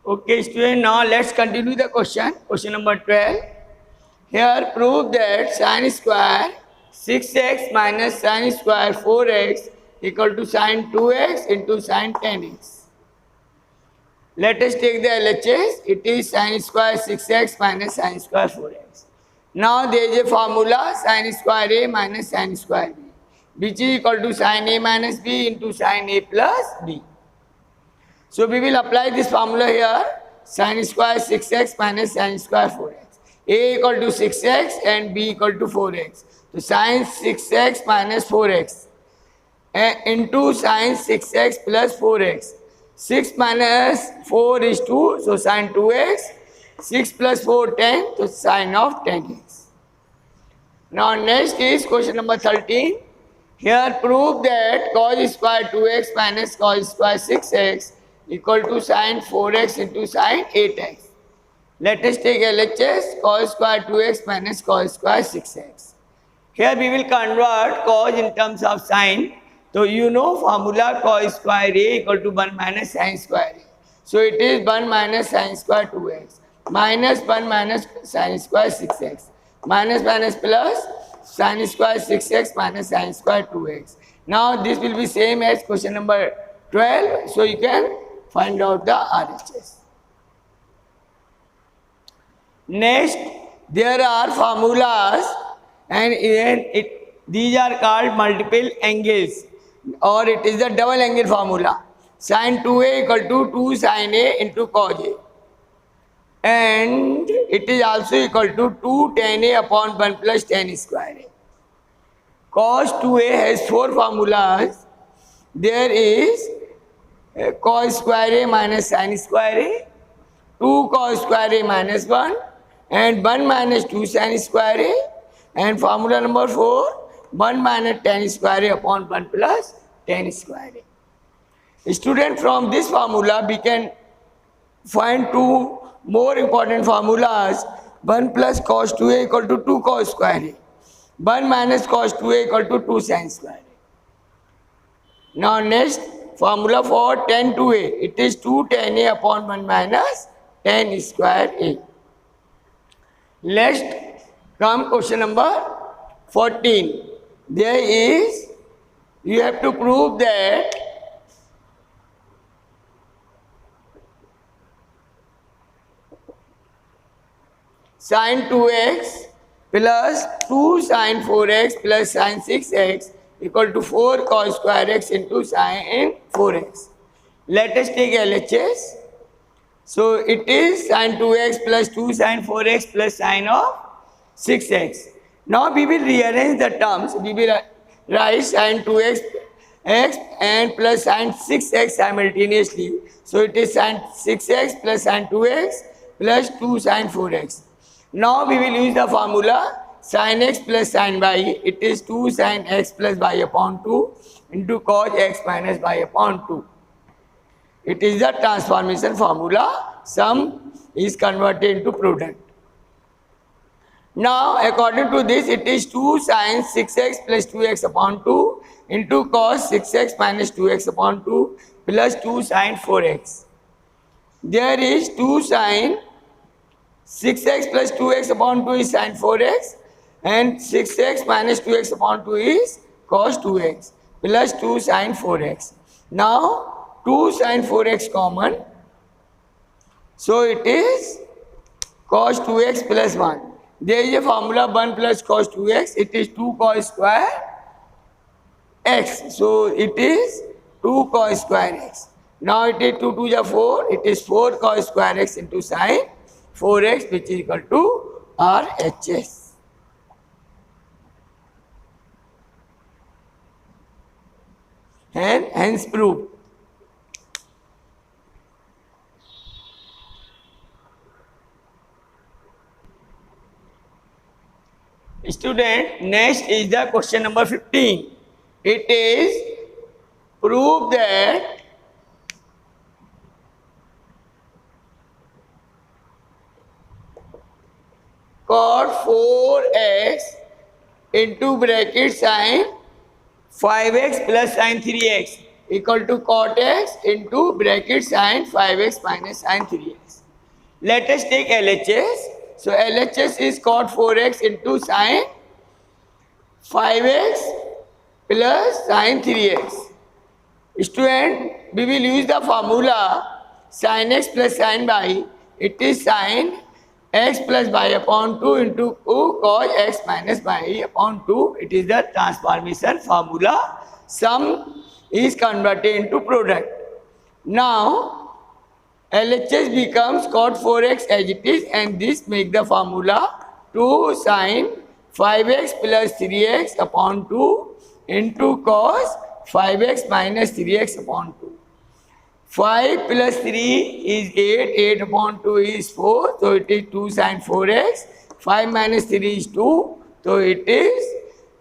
Okay, student, now let's continue the question. Question number 12. Here, prove that sin square 6x minus sin square 4x equal to sin 2x into sin 10x. Let us take the LHS. It is sin square 6x minus sin square 4x. Now there is a formula sin square a minus sin square b, which is equal to sin a minus b into sin a plus b. So we will apply this formula here. Sin square 6x minus sin square 4x. A equal to 6x and b equal to 4x. So sin 6x minus 4x into sin 6x plus 4x. 6 minus 4 is 2, so sin 2x. 6 plus 4, 10, so sin of 10x. Now next is question number 13. Here prove that cos square 2x minus cos square 6x equal to sin 4x into sin 8x. Let us take LHS cos square 2x minus cos square 6x. Here we will convert cos in terms of sin. So you know formula cos square a equal to 1 minus sin square a. So it is 1 minus sin square 2x minus 1 minus sin square 6x minus minus plus sin square 6x minus sin square 2x. Now this will be same as question number 12. So you can find out the RHS. Next, there are formulas and these are called multiple angles, or it is the double angle formula. Sin 2a equal to 2 sin a into cos a. And it is also equal to 2 tan a upon 1 plus tan square a. Cos 2a has 4 formulas. There is cos square a minus sin square a, 2 cos square a minus 1, and 1 minus 2 sin square a, and formula number 4, 1 minus tan square a upon 1 plus tan square a. Student, from this formula we can find 2 more important formulas. 1 plus cos 2a equal to 2 cos square a. 1 minus cos 2a equal to 2 sin square a. Now next, formula for tan 2a, it is 2 tan a upon 1 minus tan square a. Let's come question number 14. There is, you have to prove that sin 2x plus 2 sin 4x plus sin 6x equal to 4 cos square x into sin 4x. Let us take LHS. So it is sin 2x plus 2 sin 4x plus sin of 6x. Now we will rearrange the terms. We will write sin 2x x and plus sin 6x simultaneously. So it is sin 6x plus sin 2x plus 2 sin 4x. Now we will use the formula sin x plus sin y. It is 2 sin x plus y upon 2 into cos x minus y upon 2. It is the transformation formula. Sum is converted into product. Now according to this, it is 2 sin 6x plus 2x upon 2 into cos 6x minus 2x upon 2 plus 2 sin 4x. There is 2 sin 6x plus 2x upon 2 is sin 4x, and 6x minus 2x upon 2 is cos 2x plus 2 sin 4x. Now 2 sin 4x common, so it is cos 2x plus 1. There is a formula 1 plus cos 2x, it is 2 cos square x, so it is 2 cos square x. Now it is 2 to the 4, it is 4 cos square x into sin 4x, which is equal to RHS. And hence proved. Student, next is the question number 15. It is prove that cot 4x into bracket sin 5x plus sin 3x equal to cot x into bracket sin 5x minus sin 3x. Let us take LHS. So LHS is cot 4x into sin 5x plus sin 3x. Student, we will use the formula sin x plus sin y. It is sin x plus y upon 2 into cos x minus y upon 2. It is the transformation formula. Sum is converted into product. Now, LHS becomes cot 4x as it is, and this make the formula 2 sin 5x plus 3x upon 2 into cos 5x minus 3x upon 2. 5 plus 3 is 8, 8 upon 2 is 4, so it is 2 sin 4x. 5 minus 3 is 2, so it is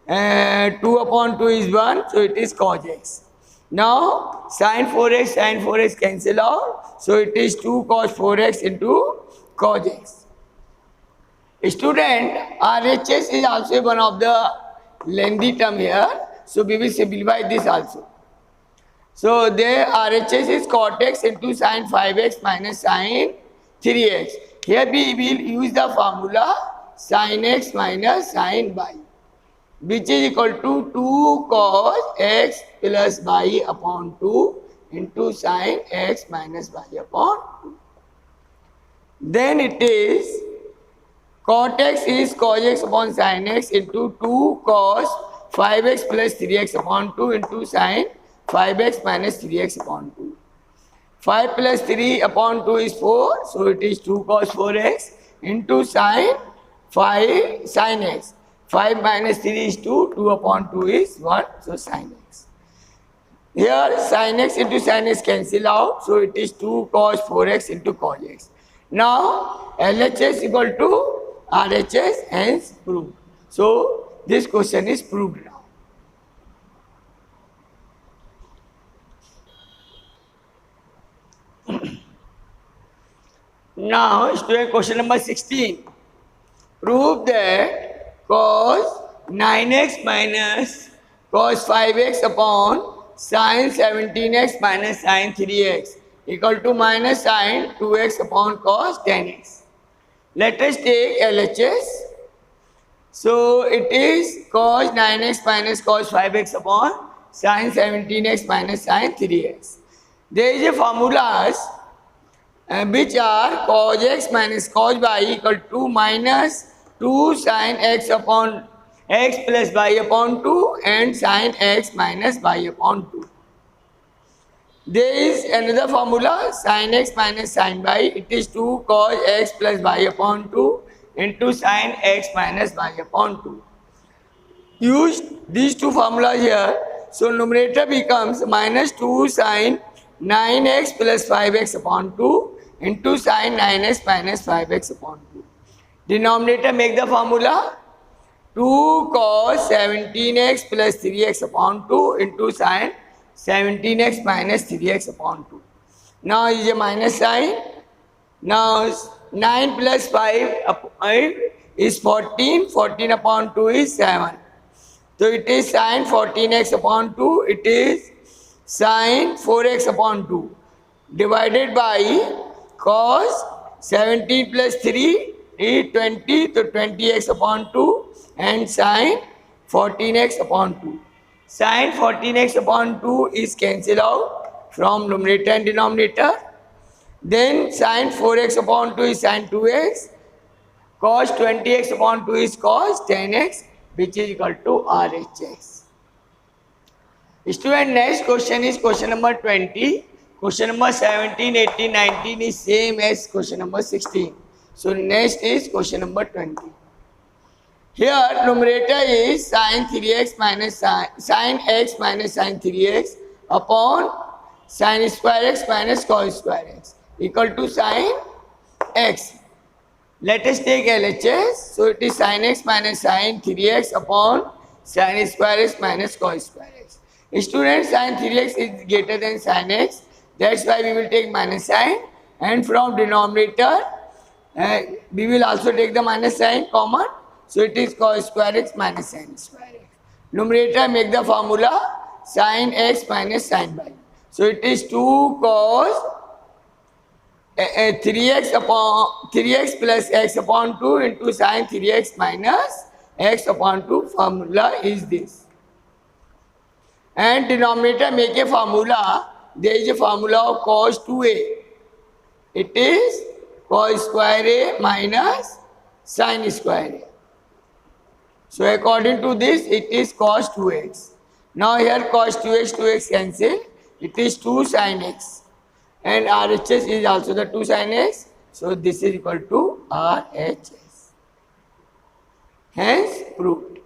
2 upon 2 is 1, so it is cos x. Now sin 4x cancel out, so it is 2 cos 4x into cos x. Student, RHS is also one of the lengthy term here, so we will simplify this also. So there RHS is cot x into sin 5x minus sin 3x. Here we will use the formula sin x minus sin y, which is equal to 2 cos x plus y upon 2 into sin x minus y upon 2. Then it is cot x is cos x upon sin x into 2 cos 5x plus 3x upon 2 into sin 5x minus 3x upon 2. 5 plus 3 upon 2 is 4, so it is 2 cos 4x into sin 5 sin x. 5 minus 3 is 2, 2 upon 2 is 1, so sin x. Here sin x into sin x cancel out, so it is 2 cos 4x into cos x. Now LHS equal to RHS, hence proved. So this question is proved now. Now, student, question number 16. Prove that cos 9x minus cos 5x upon sin 17x minus sin 3x equal to minus sin 2x upon cos 10x. Let us take LHS. So, it is cos 9x minus cos 5x upon sin 17x minus sin 3x. There is a formulas which are cos x minus cos y equal to minus 2 sin x upon x plus y upon 2 and sin x minus y upon 2. There is another formula sin x minus sin y, it is 2 cos x plus y upon 2 into sin x minus y upon 2. Use these two formulas here, so numerator becomes minus 2 sin 9x plus 5x upon 2 into sin 9x minus 5x upon 2. Denominator make the formula 2 cos 17x plus 3x upon 2 into sin 17x minus 3x upon 2. Now is a minus sign. Now 9 plus 5 is 14. 14 upon 2 is 7. So it is sin 14x upon 2. It is sin 4x upon 2 divided by cos 17 plus 3 is 20, so 20x upon 2 and sin 14x upon 2. Sin 14x upon 2 is cancelled out from numerator and denominator. Then sin 4x upon 2 is sin 2x. Cos 20x upon 2 is cos 10x, which is equal to RHS. Student, next question is question number 20. Question number 17, 18, 19 is same as question number 16. So next is question number 20. Here numerator is sin 3x minus sin x minus sin 3x upon sin square x minus cos square x equal to sin x. Let us take LHS. So it is sin x minus sin 3x upon sin square x minus cos square x. Student, sin 3x is greater than sin x. That's why we will take minus sign, and from denominator we will also take the minus sign common. So it is cos square x minus sin square x. Numerator make the formula sin x minus sin y. So it is 2 cos 3x plus x upon 2 into sin 3x minus x upon 2. Formula is this. And denominator make a formula. There is a formula of cos 2a. It is cos square a minus sin square a. So according to this, it is cos 2x. Now here cos 2x cancel. It is 2 sin x. And RHS is also the 2 sin x. So this is equal to RHS. Hence proved.